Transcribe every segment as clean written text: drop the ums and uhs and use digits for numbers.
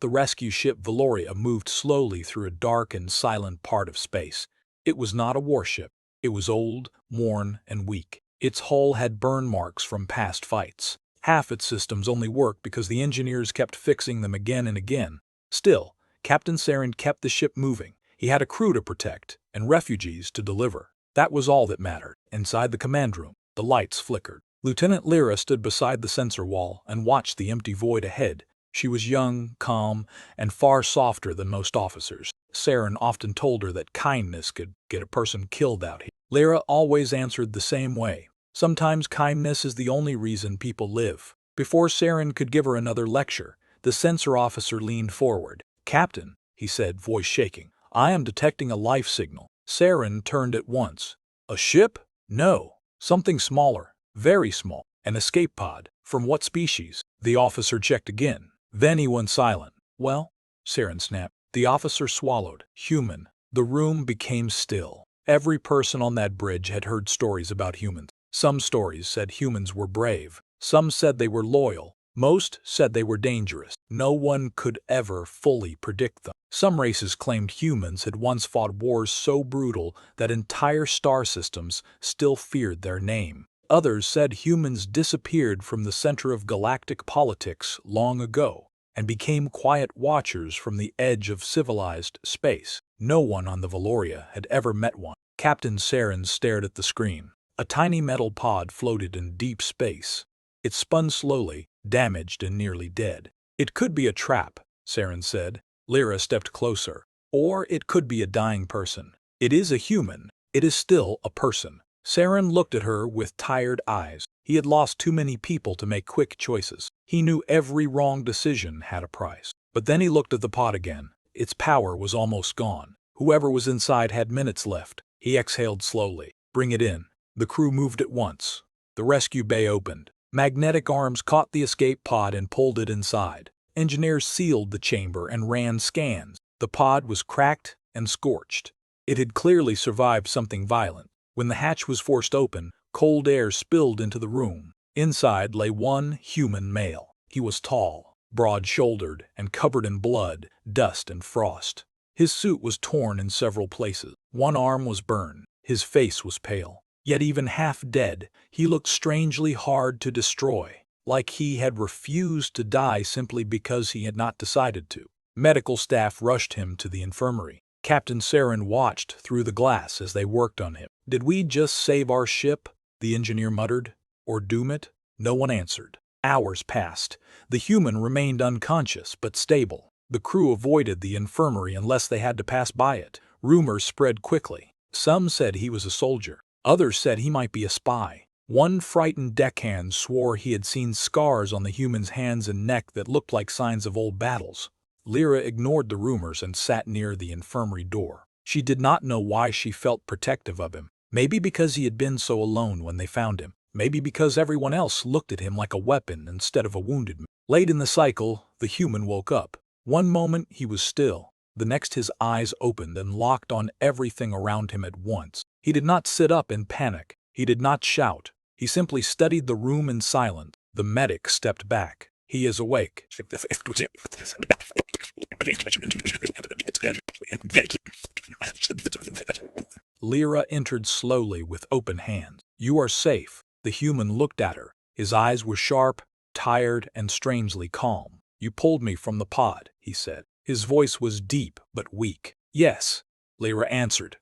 The rescue ship Valoria moved slowly through a dark and silent part of space. It was not a warship. It was old, worn, and weak. Its hull had burn marks from past fights. Half its systems only worked because the engineers kept fixing them again and again. Still, Captain Saren kept the ship moving. He had a crew to protect and refugees to deliver. That was all that mattered. Inside the command room, the lights flickered. Lieutenant Lyra stood beside the sensor wall and watched the empty void ahead. She was young, calm, and far softer than most officers. Saren often told her that kindness could get a person killed out here. Lyra always answered the same way. Sometimes kindness is the only reason people live. Before Saren could give her another lecture, the sensor officer leaned forward. "Captain," he said, voice shaking, "I am detecting a life signal." Saren turned at once. "A ship?" "No. Something smaller. Very small. An escape pod. From what species?" The officer checked again. Then he went silent. "Well?" Saren snapped. The officer swallowed. "Human." The room became still. Every person on that bridge had heard stories about humans. Some stories said humans were brave. Some said they were loyal. Most said they were dangerous. No one could ever fully predict them. Some races claimed humans had once fought wars so brutal that entire star systems still feared their name. Others said humans disappeared from the center of galactic politics long ago and became quiet watchers from the edge of civilized space. No one on the Valoria had ever met one. Captain Saren stared at the screen. A tiny metal pod floated in deep space. It spun slowly, damaged and nearly dead. "It could be a trap," Saren said. Lyra stepped closer. "Or it could be a dying person. It is a human. It is still a person." Saren looked at her with tired eyes. He had lost too many people to make quick choices. He knew every wrong decision had a price. But then he looked at the pod again. Its power was almost gone. Whoever was inside had minutes left. He exhaled slowly. "Bring it in." The crew moved at once. The rescue bay opened. Magnetic arms caught the escape pod and pulled it inside. Engineers sealed the chamber and ran scans. The pod was cracked and scorched. It had clearly survived something violent. When the hatch was forced open, cold air spilled into the room. Inside lay one human male. He was tall, broad-shouldered, and covered in blood, dust, and frost. His suit was torn in several places. One arm was burned. His face was pale. Yet even half dead, he looked strangely hard to destroy, like he had refused to die simply because he had not decided to. Medical staff rushed him to the infirmary. Captain Saren watched through the glass as they worked on him. "Did we just save our ship?" the engineer muttered. "Or doom it?" No one answered. Hours passed. The human remained unconscious but stable. The crew avoided the infirmary unless they had to pass by it. Rumors spread quickly. Some said he was a soldier. Others said he might be a spy. One frightened deckhand swore he had seen scars on the human's hands and neck that looked like signs of old battles. Lyra ignored the rumors and sat near the infirmary door. She did not know why she felt protective of him. Maybe because he had been so alone when they found him. Maybe because everyone else looked at him like a weapon instead of a wounded man. Late in the cycle, the human woke up. One moment he was still. The next his eyes opened and locked on everything around him at once. He did not sit up in panic. He did not shout. He simply studied the room in silence. The medic stepped back. "He is awake." Lyra entered slowly with open hands. "You are safe." The human looked at her. His eyes were sharp, tired, and strangely calm. "You pulled me from the pod," he said. His voice was deep but weak. "Yes," Lyra answered.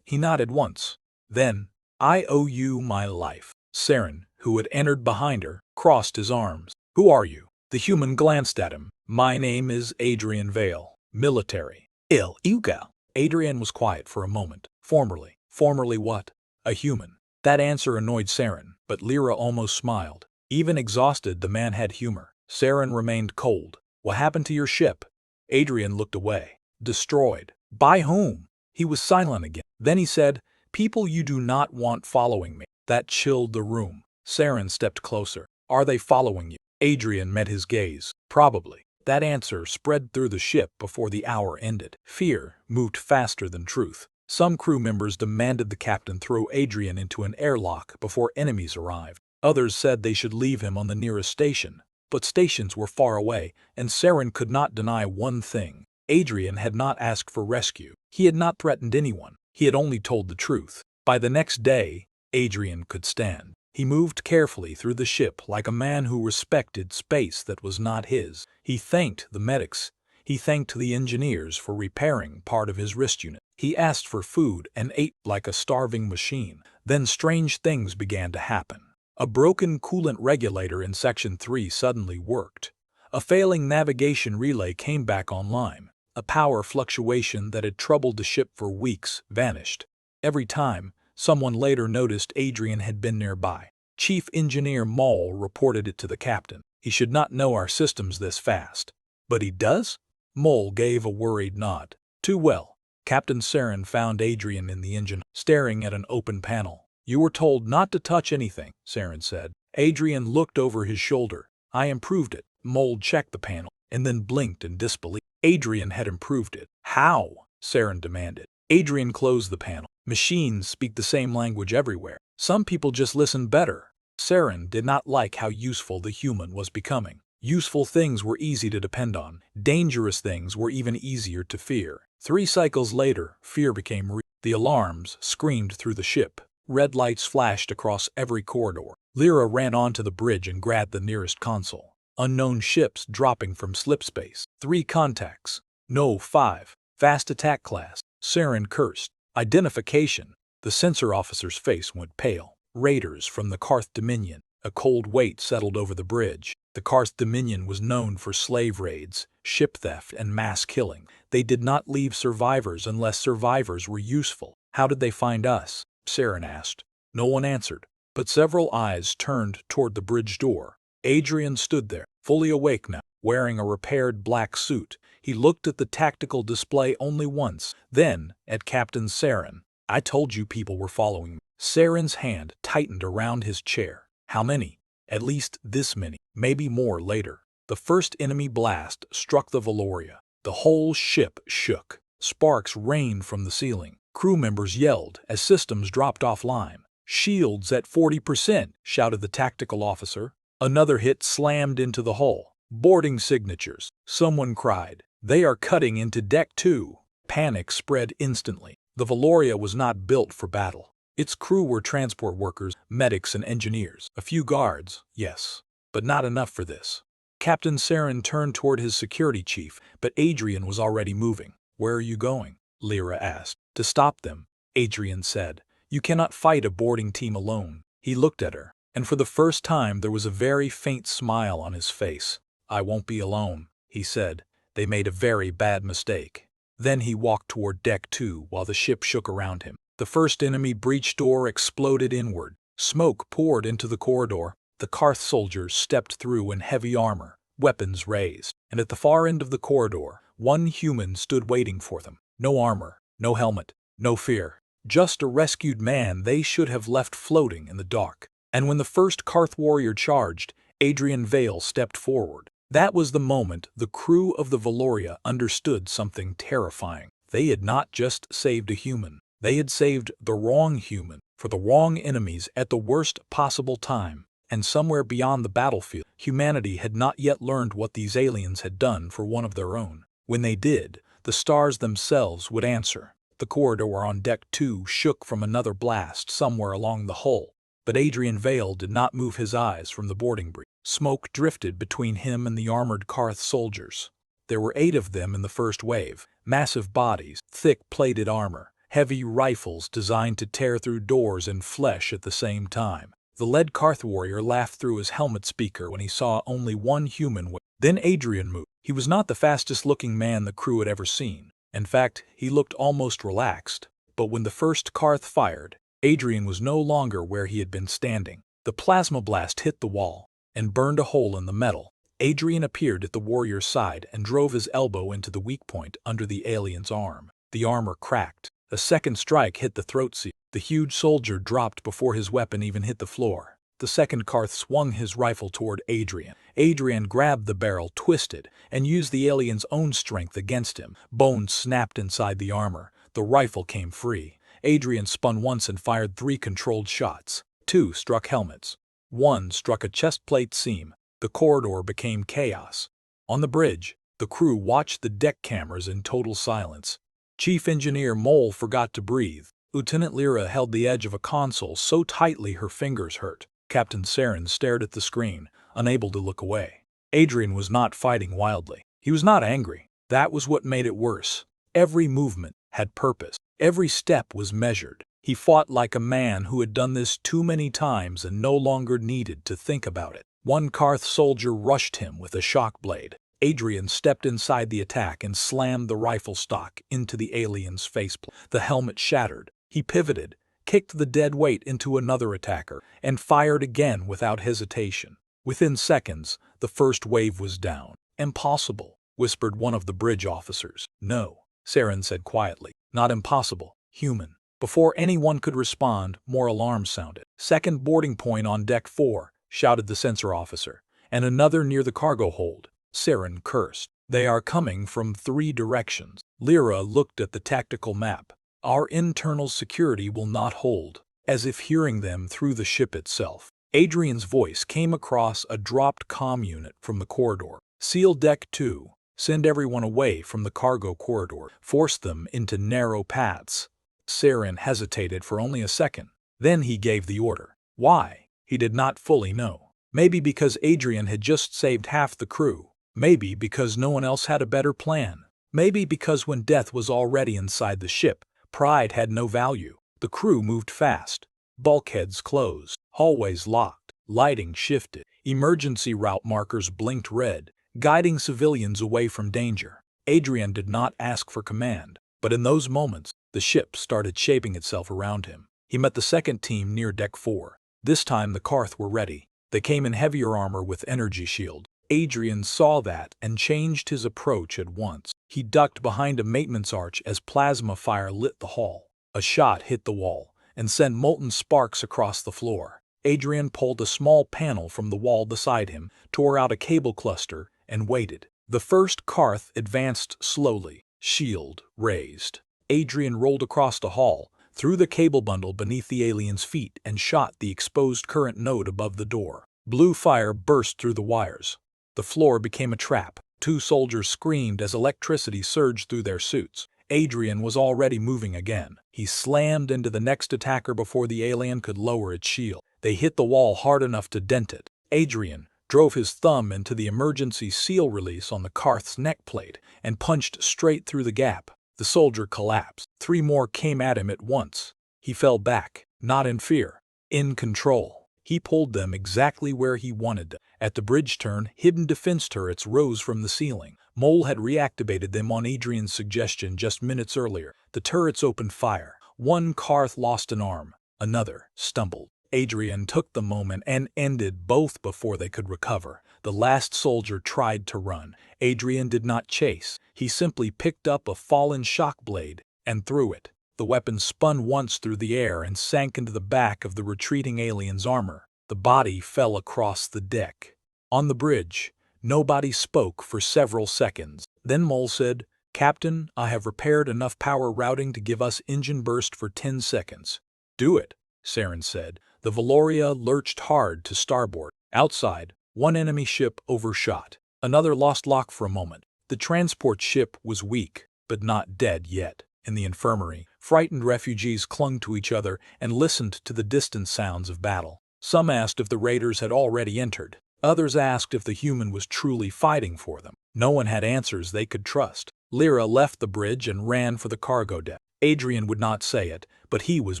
He nodded once. Then, "I owe you my life." Saren, who had entered behind her, crossed his arms. "Who are you?" The human glanced at him. "My name is Adrian Vale, military." "Il Uga." Adrian was quiet for a moment. "Formerly." "Formerly what?" "A human." That answer annoyed Saren, but Lyra almost smiled. Even exhausted, the man had humor. Saren remained cold. "What happened to your ship?" Adrian looked away. "Destroyed." "By whom?" He was silent again. Then he said, "People you do not want following me." That chilled the room. Saren stepped closer. "Are they following you?" Adrian met his gaze. "Probably." That answer spread through the ship before the hour ended. Fear moved faster than truth. Some crew members demanded the captain throw Adrian into an airlock before enemies arrived. Others said they should leave him on the nearest station. but stations were far away, and Saren could not deny one thing. Adrian had not asked for rescue. He had not threatened anyone. He had only told the truth. By the next day, Adrian could stand. He moved carefully through the ship like a man who respected space that was not his. He thanked the medics. He thanked the engineers for repairing part of his wrist unit. He asked for food and ate like a starving machine. Then strange things began to happen. A broken coolant regulator in Section 3 suddenly worked. A failing navigation relay came back online. A power fluctuation that had troubled the ship for weeks vanished. Every time, someone later noticed Adrian had been nearby. Chief Engineer Moll reported it to the captain. He should not know our systems this fast. But he does? Moll gave a worried nod. Too well. Captain Saren found Adrian in the engine, staring at an open panel. You were told not to touch anything, Saren said. Adrian looked over his shoulder. I improved it. Moll checked the panel, and then blinked in disbelief. Adrian had improved it. How? Saren demanded. Adrian closed the panel. Machines speak the same language everywhere. Some people just listen better. Saren did not like how useful the human was becoming. Useful things were easy to depend on. Dangerous things were even easier to fear. 3 cycles later, fear became real. The alarms screamed through the ship. Red lights flashed across every corridor. Lyra ran onto the bridge and grabbed the nearest console. Unknown ships dropping from slipspace. 3 contacts. No, 5. Fast attack class. Saren cursed. Identification. The sensor officer's face went pale. Raiders from the Karth Dominion. A cold weight settled over the bridge. The Karth Dominion was known for slave raids, ship theft, and mass killing. They did not leave survivors unless survivors were useful. How did they find us? Saren asked. No one answered, but several eyes turned toward the bridge door. Adrian stood there, fully awake now, wearing a repaired black suit. He looked at the tactical display only once, then at Captain Saren. I told you people were following me. Saren's hand tightened around his chair. How many? At least this many, maybe more later. The first enemy blast struck the Valoria. The whole ship shook. Sparks rained from the ceiling. Crew members yelled as systems dropped offline. Shields at 40%, shouted the tactical officer. Another hit slammed into the hull. Boarding signatures. Someone cried. They are cutting into Deck 2. Panic spread instantly. The Valoria was not built for battle. Its crew were transport workers, medics, and engineers. A few guards, yes, but not enough for this. Captain Saren turned toward his security chief, but Adrian was already moving. Where are you going? Lyra asked. To stop them, Adrian said. You cannot fight a boarding team alone. He looked at her, and for the first time there was a very faint smile on his face. I won't be alone, he said. They made a very bad mistake. Then he walked toward Deck 2 while the ship shook around him. The first enemy breach door exploded inward. Smoke poured into the corridor. The Karth soldiers stepped through in heavy armor, weapons raised, and at the far end of the corridor, one human stood waiting for them. No armor, no helmet, no fear. Just a rescued man they should have left floating in the dark. And when the first Karth warrior charged, Adrian Vale stepped forward. That was the moment the crew of the Valoria understood something terrifying. They had not just saved a human. They had saved the wrong human for the wrong enemies at the worst possible time. And somewhere beyond the battlefield, humanity had not yet learned what these aliens had done for one of their own. When they did, the stars themselves would answer. The corridor on Deck 2 shook from another blast somewhere along the hull. But Adrian Vale did not move his eyes from the boarding breach. Smoke drifted between him and the armored Karth soldiers. There were 8 of them in the first wave. Massive bodies, thick plated armor, heavy rifles designed to tear through doors and flesh at the same time. The lead Karth warrior laughed through his helmet speaker when he saw only one human. Then Adrian moved. He was not the fastest-looking man the crew had ever seen. In fact, he looked almost relaxed. But when the first Karth fired, Adrian was no longer where he had been standing. The plasma blast hit the wall and burned a hole in the metal. Adrian appeared at the warrior's side and drove his elbow into the weak point under the alien's arm. The armor cracked. A second strike hit the throat seal. The huge soldier dropped before his weapon even hit the floor. The second Karth swung his rifle toward Adrian. Adrian grabbed the barrel, twisted, and used the alien's own strength against him. Bones snapped inside the armor. The rifle came free. Adrian spun once and fired 3 controlled shots. 2 struck helmets. 1 struck a chest plate seam. The corridor became chaos. On the bridge, the crew watched the deck cameras in total silence. Chief Engineer Mole forgot to breathe. Lieutenant Lyra held the edge of a console so tightly her fingers hurt. Captain Saren stared at the screen, unable to look away. Adrian was not fighting wildly. He was not angry. That was what made it worse. Every movement had purpose. Every step was measured. He fought like a man who had done this too many times and no longer needed to think about it. One Karth soldier rushed him with a shock blade. Adrian stepped inside the attack and slammed the rifle stock into the alien's faceplate. The helmet shattered. He pivoted, kicked the dead weight into another attacker, and fired again without hesitation. Within seconds, the first wave was down. "Impossible," whispered one of the bridge officers. "No," Saren said quietly. "Not impossible. Human." Before anyone could respond, more alarms sounded. "Second boarding point on deck 4, shouted the sensor officer, "and another near the cargo hold." Saren cursed. "They are coming from 3 directions." Lyra looked at the tactical map. "Our internal security will not hold," as if hearing them through the ship itself. Adrian's voice came across a dropped comm unit from the corridor. "Seal deck 2. Send everyone away from the cargo corridor. Force them into narrow paths." Saren hesitated for only a second. Then he gave the order. Why? He did not fully know. Maybe because Adrian had just saved half the crew. Maybe because no one else had a better plan. Maybe because when death was already inside the ship, pride had no value. The crew moved fast. Bulkheads closed. Hallways locked. Lighting shifted. Emergency route markers blinked red, guiding civilians away from danger. Adrian did not ask for command, but in those moments, the ship started shaping itself around him. He met the second team near deck 4. This time the Karth were ready. They came in heavier armor with energy shield. Adrian saw that and changed his approach at once. He ducked behind a maintenance arch as plasma fire lit the hall. A shot hit the wall and sent molten sparks across the floor. Adrian pulled a small panel from the wall beside him, tore out a cable cluster, and waited. The first Karth advanced slowly, shield raised. Adrian rolled across the hall, threw the cable bundle beneath the alien's feet, and shot the exposed current node above the door. Blue fire burst through the wires. The floor became a trap. 2 soldiers screamed as electricity surged through their suits. Adrian was already moving again. He slammed into the next attacker before the alien could lower its shield. They hit the wall hard enough to dent it. Adrian drove his thumb into the emergency seal release on the Karth's neck plate and punched straight through the gap. The soldier collapsed. 3 more came at him at once. He fell back, not in fear, in control. He pulled them exactly where he wanted them. At the bridge turn, hidden defense turrets rose from the ceiling. Mole had reactivated them on Adrian's suggestion just minutes earlier. The turrets opened fire. One Karth lost an arm. Another stumbled. Adrian took the moment and ended both before they could recover. The last soldier tried to run. Adrian did not chase. He simply picked up a fallen shock blade and threw it. The weapon spun once through the air and sank into the back of the retreating alien's armor. The body fell across the deck. On the bridge, nobody spoke for several seconds. Then Mole said, "Captain, I have repaired enough power routing to give us engine burst for 10 seconds. "Do it," Saren said. The Valoria lurched hard to starboard. Outside, one enemy ship overshot. Another lost lock for a moment. The transport ship was weak, but not dead yet. In the infirmary, frightened refugees clung to each other and listened to the distant sounds of battle. Some asked if the raiders had already entered. Others asked if the human was truly fighting for them. No one had answers they could trust. Lyra left the bridge and ran for the cargo deck. Adrian would not say it, but he was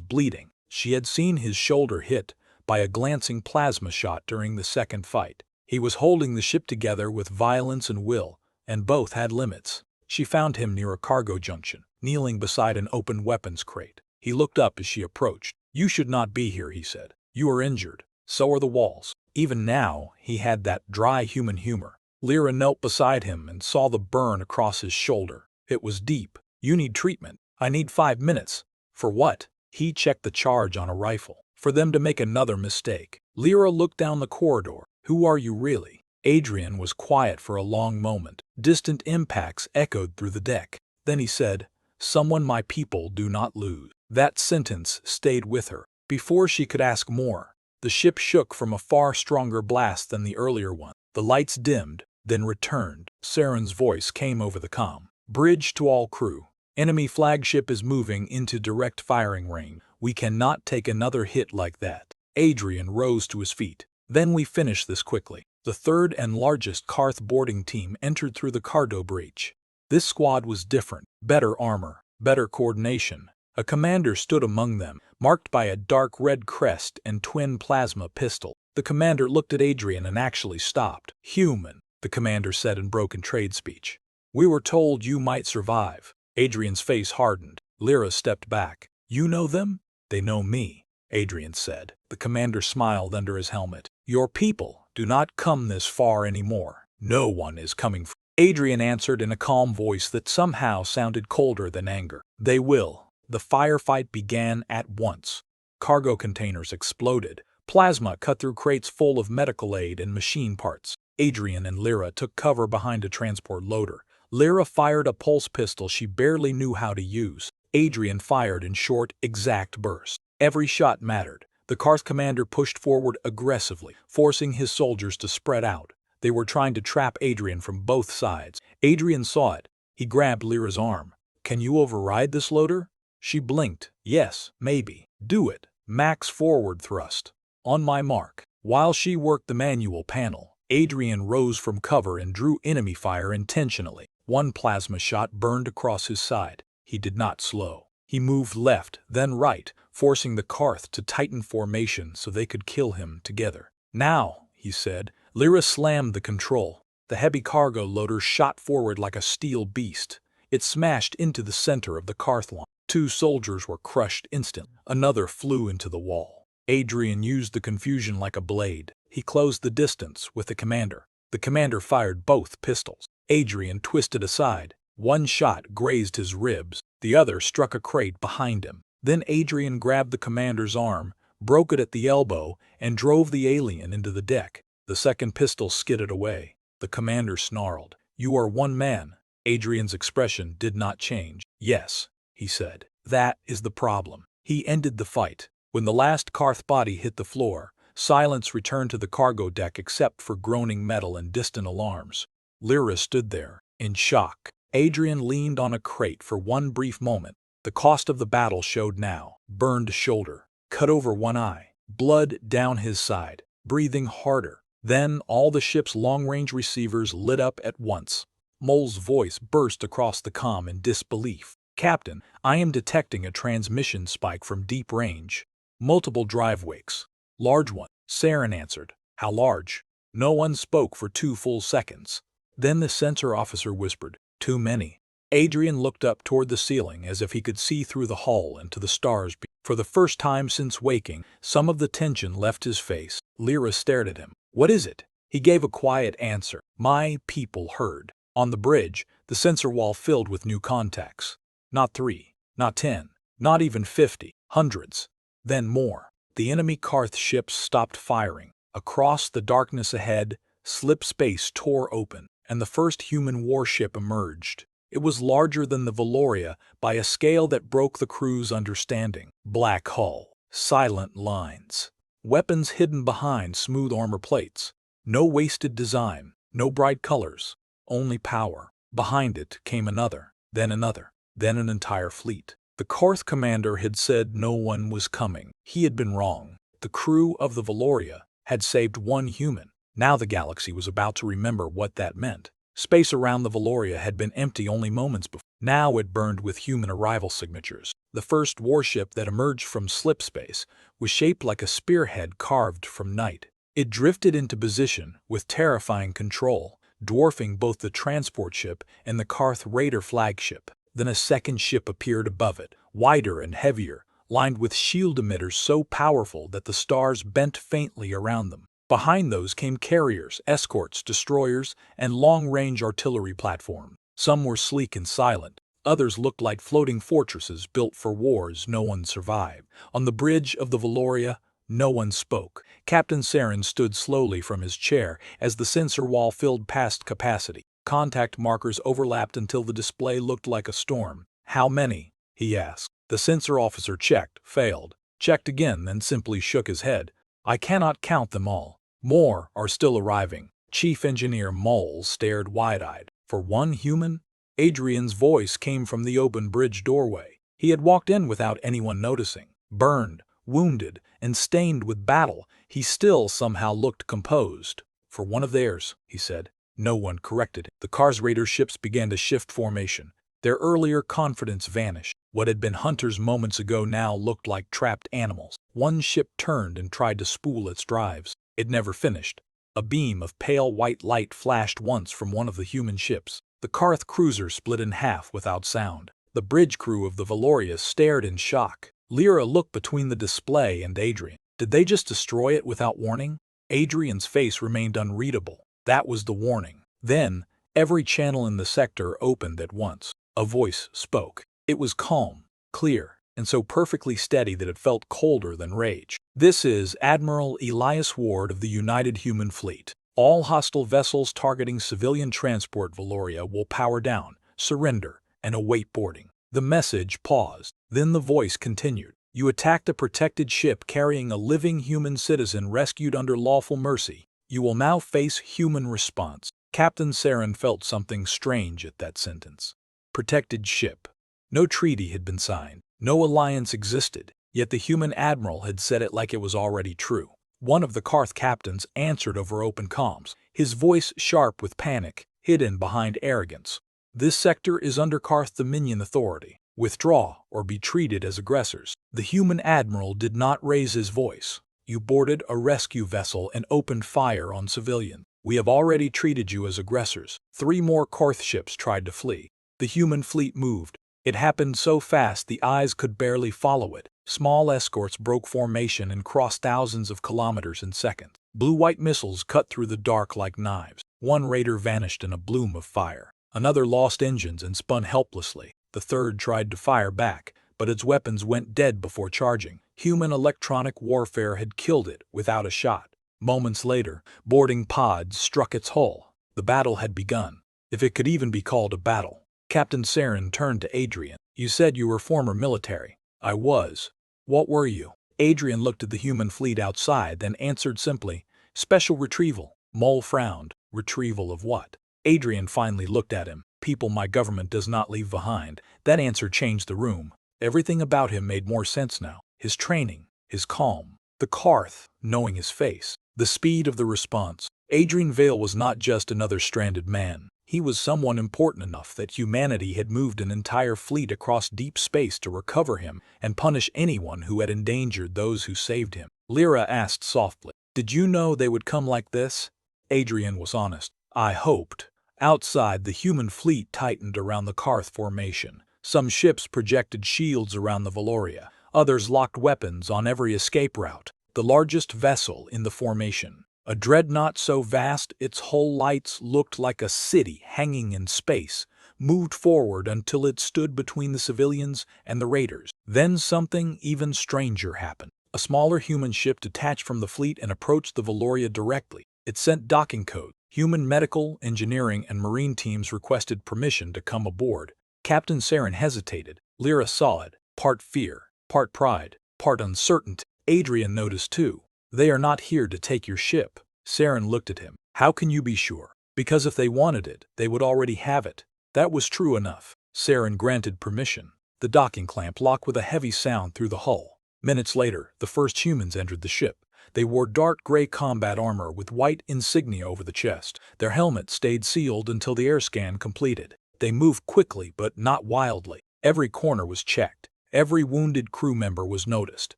bleeding. She had seen his shoulder hit by a glancing plasma shot during the second fight. He was holding the ship together with violence and will, and both had limits. She found him near a cargo junction, kneeling beside an open weapons crate. He looked up as she approached. "You should not be here," he said. "You are injured. So are the walls." Even now, he had that dry human humor. Lyra knelt beside him and saw the burn across his shoulder. It was deep. "You need treatment." "I need 5 minutes." "For what?" He checked the charge on a rifle. "For them to make another mistake." Lyra looked down the corridor. "Who are you really?" Adrian was quiet for a long moment. Distant impacts echoed through the deck. Then he said, "Someone my people do not lose." That sentence stayed with her. Before she could ask more, the ship shook from a far stronger blast than the earlier one. The lights dimmed, then returned. Saren's voice came over the comm. Bridge to all crew. Enemy flagship is moving into direct firing range. We cannot take another hit like that. Adrian rose to his feet. Then we finish this quickly. The third and largest Karth boarding team entered through the cargo breach. This squad was different. Better armor, better coordination. A commander stood among them, marked by a dark red crest and twin plasma pistol. The commander looked at Adrian and actually stopped. "Human," the commander said in broken trade speech. "We were told you might survive." Adrian's face hardened. Lyra stepped back. "You know them?" "They know me," Adrian said. The commander smiled under his helmet. "Your people do not come this far anymore. No one is coming." Adrian answered in a calm voice that somehow sounded colder than anger. "They will." The firefight began at once. Cargo containers exploded. Plasma cut through crates full of medical aid and machine parts. Adrian and Lyra took cover behind a transport loader. Lyra fired a pulse pistol she barely knew how to use. Adrian fired in short, exact bursts. Every shot mattered. The Karth commander pushed forward aggressively, forcing his soldiers to spread out. They were trying to trap Adrian from both sides. Adrian saw it. He grabbed Lyra's arm. "Can you override this loader?" She blinked. "Yes, maybe." "Do it. Max forward thrust." "On my mark." While she worked the manual panel, Adrian rose from cover and drew enemy fire intentionally. One plasma shot burned across his side. He did not slow. He moved left, then right, forcing the Karth to tighten formation so they could kill him together. "Now," he said. Lyra slammed the control. The heavy cargo loader shot forward like a steel beast. It smashed into the center of the Karth line. 2 soldiers were crushed instantly. Another flew into the wall. Adrian used the confusion like a blade. He closed the distance with the commander. The commander fired both pistols. Adrian twisted aside. One shot grazed his ribs. The other struck a crate behind him. Then Adrian grabbed the commander's arm, broke it at the elbow, and drove the alien into the deck. The second pistol skidded away. The commander snarled. "You are one man." Adrian's expression did not change. "Yes," he said. "That is the problem." He ended the fight. When the last Karth body hit the floor, silence returned to the cargo deck except for groaning metal and distant alarms. Lyra stood there, in shock. Adrian leaned on a crate for one brief moment. The cost of the battle showed now. Burned shoulder, cut over one eye, blood down his side, breathing harder. Then all the ship's long-range receivers lit up at once. Mole's voice burst across the comm in disbelief. "Captain, I am detecting a transmission spike from deep range. Multiple drive wakes. Large one." Saren answered. "How large?" No one spoke for 2 full seconds. Then the sensor officer whispered, "Too many." Adrian looked up toward the ceiling as if he could see through the hull and to the stars. For the first time since waking, some of the tension left his face. Lyra stared at him. "What is it?" He gave a quiet answer. "My people heard." On the bridge, the sensor wall filled with new contacts. Not 3, not 10, not even 50, hundreds. Then more. The enemy Karth ships stopped firing. Across the darkness ahead, slip space tore open, and the first human warship emerged. It was larger than the Valoria by a scale that broke the crew's understanding. Black hull, silent lines, weapons hidden behind smooth armor plates. No wasted design, no bright colors, only power. Behind it came another, then an entire fleet. The Karth commander had said no one was coming. He had been wrong. The crew of the Valoria had saved one human. Now the galaxy was about to remember what that meant. Space around the Valoria had been empty only moments before. Now it burned with human arrival signatures. The first warship that emerged from slip space was shaped like a spearhead carved from night. It drifted into position with terrifying control, dwarfing both the transport ship and the Karth raider flagship. Then a second ship appeared above it, wider and heavier, lined with shield emitters so powerful that the stars bent faintly around them. Behind those came carriers, escorts, destroyers, and long-range artillery platforms. Some were sleek and silent. Others looked like floating fortresses built for wars no one survived. On the bridge of the Valoria, no one spoke. Captain Saren stood slowly from his chair as the sensor wall filled past capacity. Contact markers overlapped until the display looked like a storm. "How many?" he asked. The sensor officer checked, failed, checked again, then simply shook his head. "I cannot count them all. More are still arriving." Chief Engineer Mole stared wide-eyed. For one human? Adrian's voice came from the open bridge doorway. He had walked in without anyone noticing. Burned, wounded, and stained with battle, he still somehow looked composed. For one of theirs, he said. No one corrected him. The Kars Raider ships began to shift formation. Their earlier confidence vanished. What had been hunters moments ago now looked like trapped animals. One ship turned and tried to spool its drives. It never finished. A beam of pale white light flashed once from one of the human ships. The Karth cruiser split in half without sound. The bridge crew of the Valoria stared in shock. Lyra looked between the display and Adrian. Did they just destroy it without warning? Adrian's face remained unreadable. That was the warning. Then, every channel in the sector opened at once. A voice spoke. It was calm, clear, and so perfectly steady that it felt colder than rage. This is Admiral Elias Ward of the United Human Fleet. All hostile vessels targeting civilian transport Valoria will power down, surrender, and await boarding. The message paused. Then the voice continued. You attacked a protected ship carrying a living human citizen rescued under lawful mercy. You will now face human response. Captain Saren felt something strange at that sentence. Protected ship. No treaty had been signed. No alliance existed. Yet the human admiral had said it like it was already true. One of the Karth captains answered over open comms, his voice sharp with panic, hidden behind arrogance. This sector is under Karth Dominion authority. Withdraw or be treated as aggressors. The human admiral did not raise his voice. You boarded a rescue vessel and opened fire on civilians. We have already treated you as aggressors. 3 more Karth ships tried to flee. The human fleet moved. It happened so fast the eyes could barely follow it. Small escorts broke formation and crossed thousands of kilometers in seconds. Blue-white missiles cut through the dark like knives. One raider vanished in a bloom of fire. Another lost engines and spun helplessly. The third tried to fire back, but its weapons went dead before charging. Human electronic warfare had killed it without a shot. Moments later, boarding pods struck its hull. The battle had begun, if it could even be called a battle. Captain Saren turned to Adrian. You said you were former military. I was. What were you? Adrian looked at the human fleet outside, then answered simply, Special retrieval. Mole frowned. Retrieval of what? Adrian finally looked at him. People my government does not leave behind. That answer changed the room. Everything about him made more sense now. His training, his calm, the Karth, knowing his face, the speed of the response. Adrian Vale was not just another stranded man. He was someone important enough that humanity had moved an entire fleet across deep space to recover him and punish anyone who had endangered those who saved him. Lyra asked softly, Did you know they would come like this? Adrian was honest. I hoped. Outside, the human fleet tightened around the Karth formation. Some ships projected shields around the Valoria. Others locked weapons on every escape route. The largest vessel in the formation, a dreadnought so vast its hull lights looked like a city hanging in space, moved forward until it stood between the civilians and the raiders. Then something even stranger happened. A smaller human ship detached from the fleet and approached the Valoria directly. It sent docking codes. Human medical, engineering, and marine teams requested permission to come aboard. Captain Saren hesitated. Lyra saw it. Part fear, part pride, part uncertainty. Adrian noticed too. They are not here to take your ship. Saren looked at him. How can you be sure? Because if they wanted it, they would already have it. That was true enough. Saren granted permission. The docking clamp locked with a heavy sound through the hull. Minutes later, the first humans entered the ship. They wore dark gray combat armor with white insignia over the chest. Their helmets stayed sealed until the air scan completed. They moved quickly but not wildly. Every corner was checked. Every wounded crew member was noticed.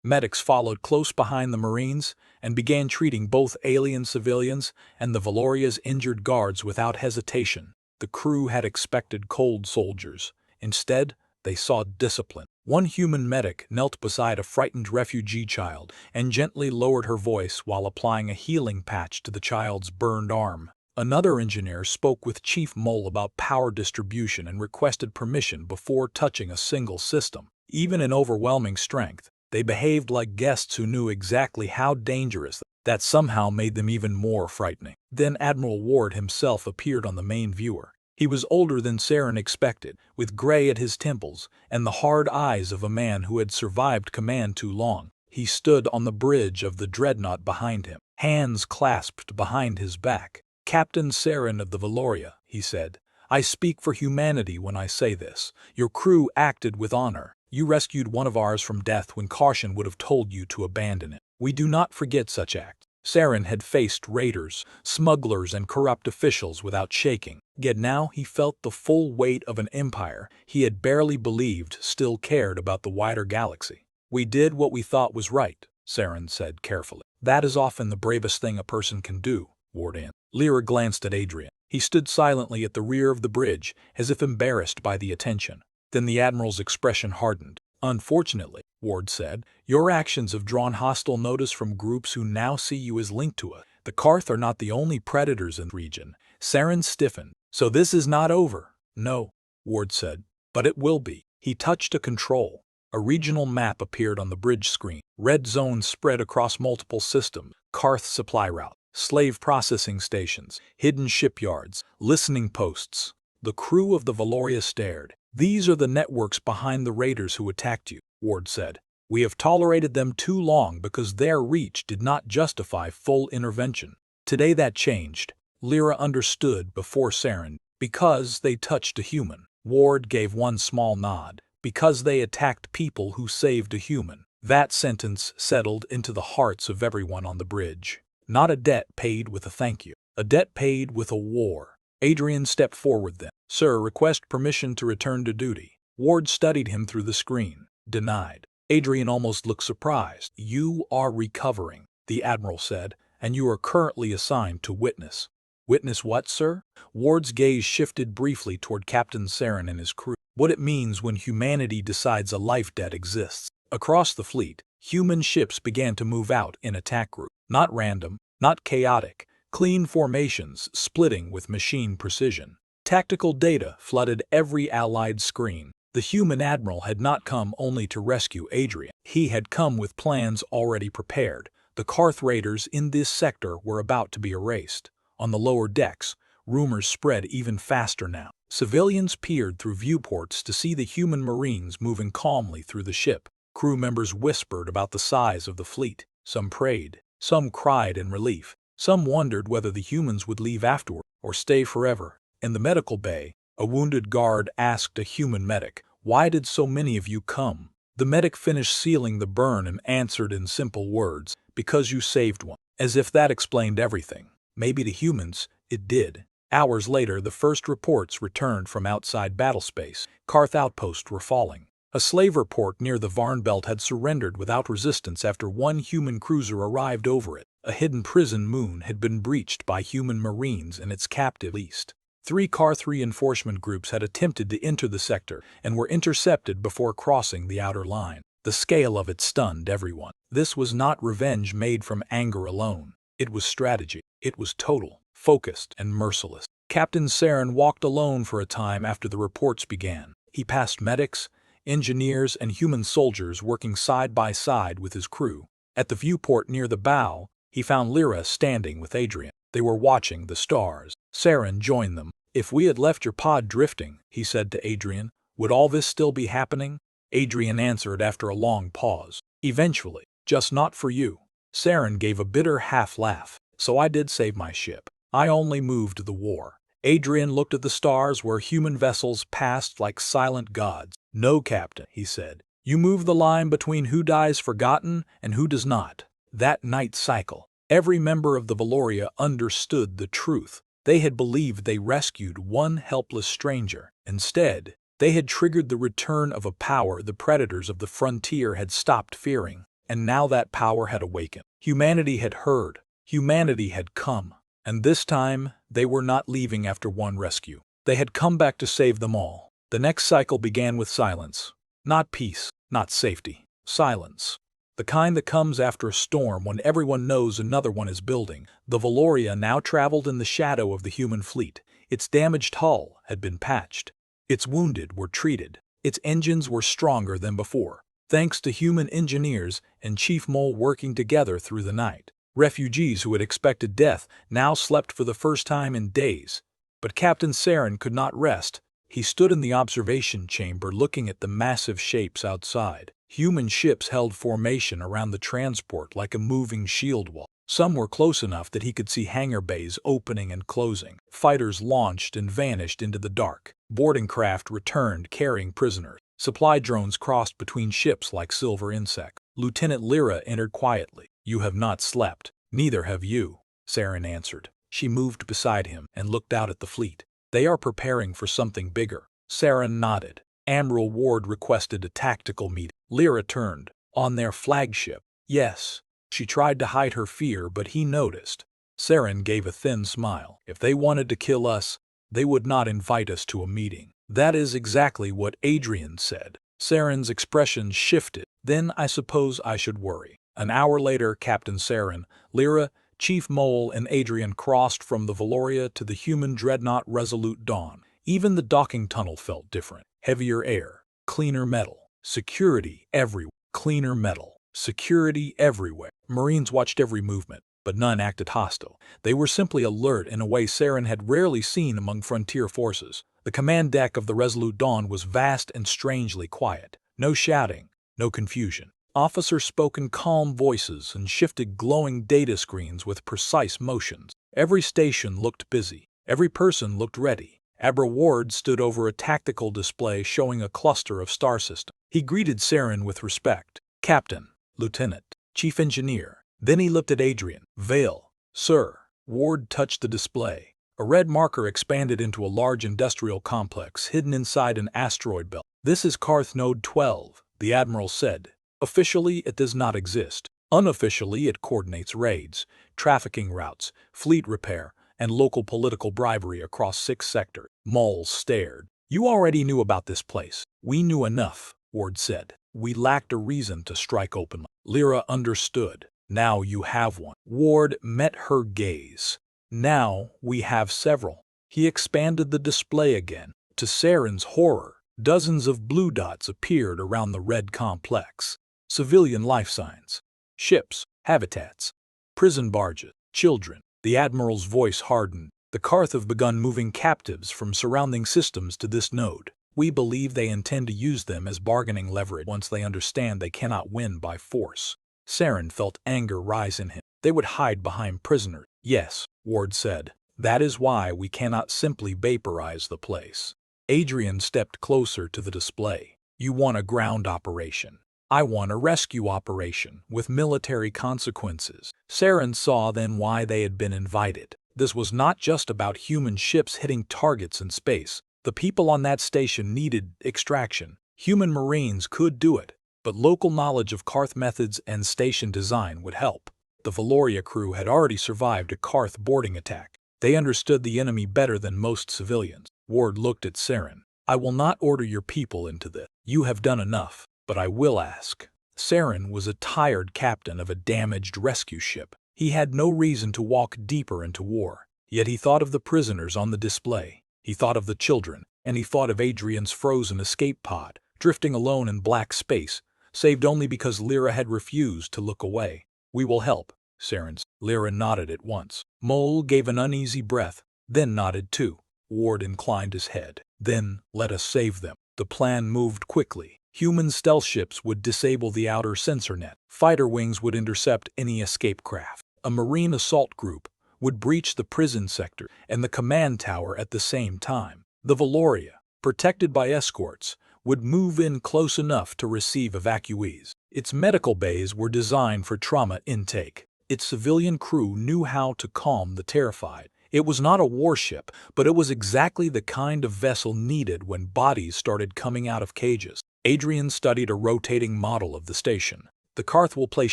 Medics followed close behind the Marines and began treating both alien civilians and the Valoria's injured guards without hesitation. The crew had expected cold soldiers. Instead, they saw discipline. One human medic knelt beside a frightened refugee child and gently lowered her voice while applying a healing patch to the child's burned arm. Another engineer spoke with Chief Mole about power distribution and requested permission before touching a single system. Even in overwhelming strength, they behaved like guests who knew exactly how dangerous. That somehow made them even more frightening. Then Admiral Ward himself appeared on the main viewer. He was older than Saren expected, with gray at his temples and the hard eyes of a man who had survived command too long. He stood on the bridge of the dreadnought behind him, hands clasped behind his back. "Captain Saren of the Valoria," he said. "I speak for humanity when I say this. Your crew acted with honor. You rescued one of ours from death when caution would have told you to abandon it. We do not forget such acts." Saren had faced raiders, smugglers, and corrupt officials without shaking. Yet now he felt the full weight of an empire he had barely believed still cared about the wider galaxy. "We did what we thought was right," Saren said carefully. "That is often the bravest thing a person can do," Ward answered. Lyra glanced at Adrian. He stood silently at the rear of the bridge, as if embarrassed by the attention. Then the Admiral's expression hardened. "Unfortunately," Ward said, "your actions have drawn hostile notice from groups who now see you as linked to us. The Karth are not the only predators in the region." Saren stiffened. "So this is not over?" "No," Ward said, "but it will be." He touched a control. A regional map appeared on the bridge screen. Red zones spread across multiple systems: Karth supply route, slave processing stations, hidden shipyards, listening posts. The crew of the Valoria stared. "These are the networks behind the raiders who attacked you," Ward said. "We have tolerated them too long because their reach did not justify full intervention. Today that changed." Lyra understood before Saren. "Because they touched a human." Ward gave one small nod. "Because they attacked people who saved a human." That sentence settled into the hearts of everyone on the bridge. Not a debt paid with a thank you. A debt paid with a war. Adrian stepped forward then. "Sir, request permission to return to duty." Ward studied him through the screen. "Denied." Adrian almost looked surprised. "You are recovering," the Admiral said, "and you are currently assigned to witness." "Witness what, sir?" Ward's gaze shifted briefly toward Captain Saren and his crew. "What it means when humanity decides a life debt exists." Across the fleet, human ships began to move out in attack groups. Not random, not chaotic, clean formations splitting with machine precision. Tactical data flooded every Allied screen. The human admiral had not come only to rescue Adrian. He had come with plans already prepared. The Karth raiders in this sector were about to be erased. On the lower decks, rumors spread even faster now. Civilians peered through viewports to see the human Marines moving calmly through the ship. Crew members whispered about the size of the fleet. Some prayed. Some cried in relief. Some wondered whether the humans would leave afterward or stay forever. In the medical bay, a wounded guard asked a human medic, "Why did so many of you come?" The medic finished sealing the burn and answered in simple words, "Because you saved one." As if that explained everything. Maybe to humans, it did. Hours later, the first reports returned from outside battlespace. Karth outposts were falling. A slaver port near the Varn Belt had surrendered without resistance after one human cruiser arrived over it. A hidden prison moon had been breached by human Marines and its captive east. 3 Karth reinforcement groups had attempted to enter the sector and were intercepted before crossing the outer line. The scale of it stunned everyone. This was not revenge made from anger alone. It was strategy. It was total, focused, and merciless. Captain Saren walked alone for a time after the reports began. He passed medics, engineers, and human soldiers working side by side with his crew. At the viewport near the bow, he found Lyra standing with Adrian. They were watching the stars. Saren joined them. "If we had left your pod drifting," he said to Adrian, "would all this still be happening?" Adrian answered after a long pause. "Eventually, just not for you." Saren gave a bitter half-laugh. "So I did save my ship. I only moved the war." Adrian looked at the stars where human vessels passed like silent gods. "No, Captain," he said. "You move the line between who dies forgotten and who does not. That night cycle." Every member of the Valoria understood the truth. They had believed they rescued one helpless stranger. Instead, they had triggered the return of a power the predators of the frontier had stopped fearing. And now that power had awakened. Humanity had heard. Humanity had come. And this time, they were not leaving after one rescue. They had come back to save them all. The next cycle began with silence. Not peace, not safety. Silence. The kind that comes after a storm when everyone knows another one is building. The Valoria now traveled in the shadow of the human fleet. Its damaged hull had been patched. Its wounded were treated. Its engines were stronger than before, thanks to human engineers and Chief Mole working together through the night. Refugees who had expected death now slept for the first time in days. But Captain Saren could not rest. He stood in the observation chamber looking at the massive shapes outside. Human ships held formation around the transport like a moving shield wall. Some were close enough that he could see hangar bays opening and closing. Fighters launched and vanished into the dark. Boarding craft returned carrying prisoners. Supply drones crossed between ships like silver insects. Lieutenant Lyra entered quietly. "You have not slept. Neither have you," Saren answered. She moved beside him and looked out at the fleet. "They are preparing for something bigger." Saren nodded. Admiral Ward requested a tactical meeting. Lyra turned. "On their flagship?" "Yes." She tried to hide her fear, but he noticed. Saren gave a thin smile. "If they wanted to kill us, they would not invite us to a meeting." "That is exactly what Adrian said." Saren's expression shifted. "Then I suppose I should worry." An hour later, Captain Saren, Lyra, Chief Mole, and Adrian crossed from the Valoria to the human dreadnought Resolute Dawn. Even the docking tunnel felt different. Heavier air, cleaner metal, security everywhere. Cleaner metal, security everywhere. Marines watched every movement, but none acted hostile. They were simply alert in a way Saren had rarely seen among frontier forces. The command deck of the Resolute Dawn was vast and strangely quiet. No shouting, no confusion. Officers spoke in calm voices and shifted glowing data screens with precise motions. Every station looked busy. Every person looked ready. Admiral Ward stood over a tactical display showing a cluster of star systems. He greeted Saren with respect. "Captain, Lieutenant, Chief Engineer." Then he looked at Adrian. "Vale, sir." Ward touched the display. A red marker expanded into a large industrial complex hidden inside an asteroid belt. "This is Carth Node 12, the Admiral said. "Officially, it does not exist. Unofficially, it coordinates raids, trafficking routes, fleet repair, and local political bribery across 6 sectors. Mole stared. "You already knew about this place." "We knew enough," Ward said. "We lacked a reason to strike openly." Lyra understood. "Now you have one." Ward met her gaze. "Now we have several." He expanded the display again. To Saren's horror, dozens of blue dots appeared around the red complex. Civilian life signs. Ships, habitats, prison barges, children. The Admiral's voice hardened. "The Carth have begun moving captives from surrounding systems to this node. We believe they intend to use them as bargaining leverage once they understand they cannot win by force." Saren felt anger rise in him. "They would hide behind prisoners." "Yes," Ward said. "That is why we cannot simply vaporize the place." Adrian stepped closer to the display. "You want a ground operation. I want a rescue operation with military consequences." Saren saw then why they had been invited. This was not just about human ships hitting targets in space. The people on that station needed extraction. Human Marines could do it, but local knowledge of Carth methods and station design would help. The Valoria crew had already survived a Carth boarding attack. They understood the enemy better than most civilians. Ward looked at Saren. "I will not order your people into this. You have done enough. But I will ask." Saren was a tired captain of a damaged rescue ship. He had no reason to walk deeper into war. Yet he thought of the prisoners on the display. He thought of the children, and he thought of Adrian's frozen escape pod, drifting alone in black space, saved only because Lyra had refused to look away. "We will help," Saren said. Lyra nodded at once. Mole gave an uneasy breath, then nodded too. Ward inclined his head. "Then let us save them." The plan moved quickly. Human stealth ships would disable the outer sensor net. Fighter wings would intercept any escape craft. A Marine assault group would breach the prison sector and the command tower at the same time. The Valoria, protected by escorts, would move in close enough to receive evacuees. Its medical bays were designed for trauma intake. Its civilian crew knew how to calm the terrified. It was not a warship, but it was exactly the kind of vessel needed when bodies started coming out of cages. Adrian studied a rotating model of the station. "The Carth will place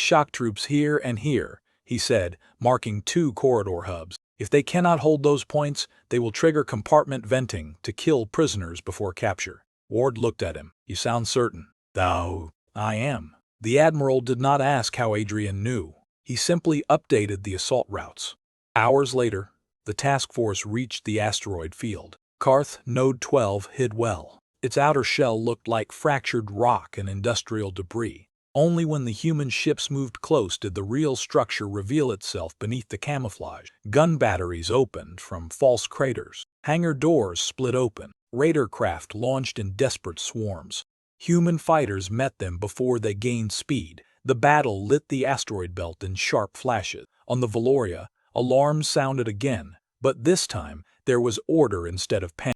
shock troops here and here," he said, marking 2 corridor hubs. "If they cannot hold those points, they will trigger compartment venting to kill prisoners before capture." Ward looked at him. "You sound certain." "I am." The Admiral did not ask how Adrian knew. He simply updated the assault routes. Hours later, the task force reached the asteroid field. Carth Node 12 hid well. Its outer shell looked like fractured rock and industrial debris. Only when the human ships moved close did the real structure reveal itself beneath the camouflage. Gun batteries opened from false craters. Hangar doors split open. Raider craft launched in desperate swarms. Human fighters met them before they gained speed. The battle lit the asteroid belt in sharp flashes. On the Valoria, alarms sounded again, but this time there was order instead of panic.